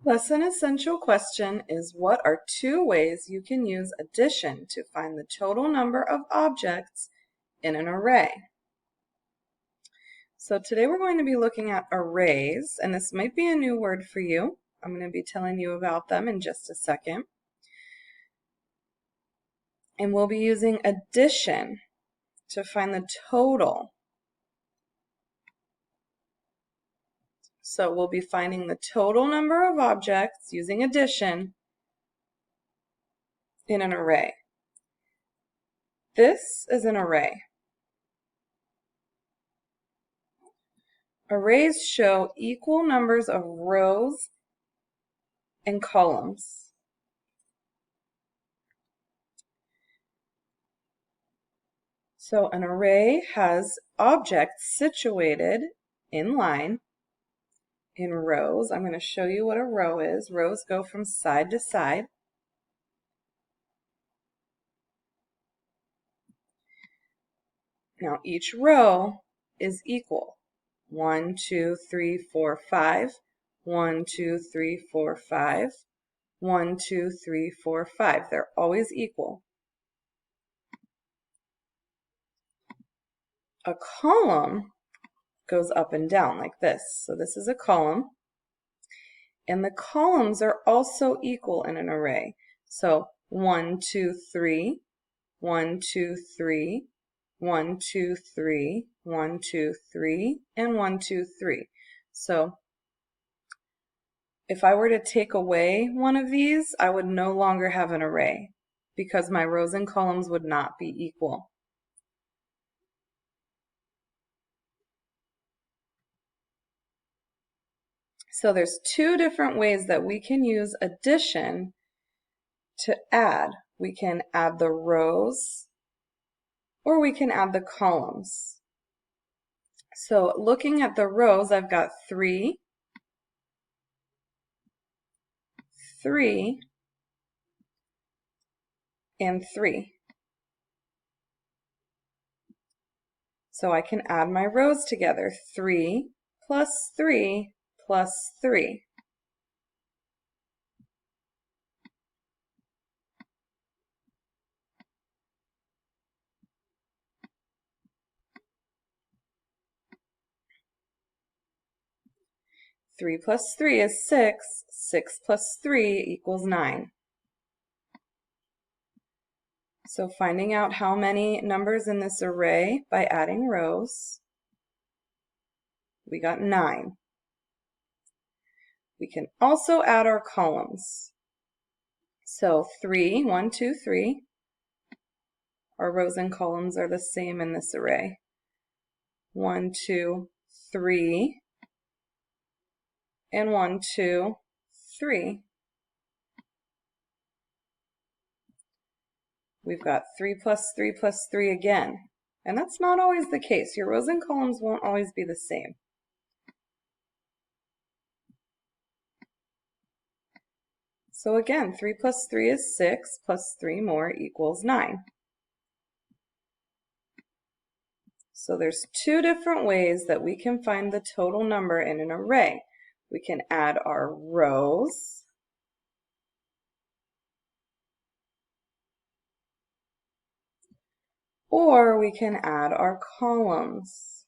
Lesson essential question is, what are two ways you can use addition to find the total number of objects in an array? So today we're going to be looking at arrays, and this might be a new word for you. I'm going to be telling you about them in just a second. And we'll be using addition to find the total. So we'll be finding the total number of objects using addition in an array. This is an array. Arrays show equal numbers of rows and columns. So an array has objects situated in line in rows. I'm going to show you what a row is. Rows go from side to side. Now each row is equal. 1, 2, 3, 4, 5. 1, 2, 3, 4, 5. 1, 2, 3, 4, 5. They're always equal. A column goes up and down like this. So this is a column. And the columns are also equal in an array. So 1, 2, 3, 1, 2, 3, 1, 2, 3, 1, 2, 3, and 1, 2, 3. So if I were to take away one of these, I would no longer have an array because my rows and columns would not be equal. So there's two different ways that we can use addition to add. We can add the rows or we can add the columns. So looking at the rows, I've got 3, 3, and 3. So I can add my rows together. 3 plus 3 plus 3. Three plus 3 is 6. 6 plus 3 equals 9. So finding out how many numbers in this array by adding rows, we got 9. We can also add our columns. So 3, 1, 2, 3. Our rows and columns are the same in this array. 1, 2, 3, and 1, 2, 3. We've got 3 plus 3 plus 3 again. And that's not always the case. Your rows and columns won't always be the same. So again, 3 plus 3 is 6, plus 3 more equals 9. So there's two different ways that we can find the total number in an array. We can add our rows, or we can add our columns.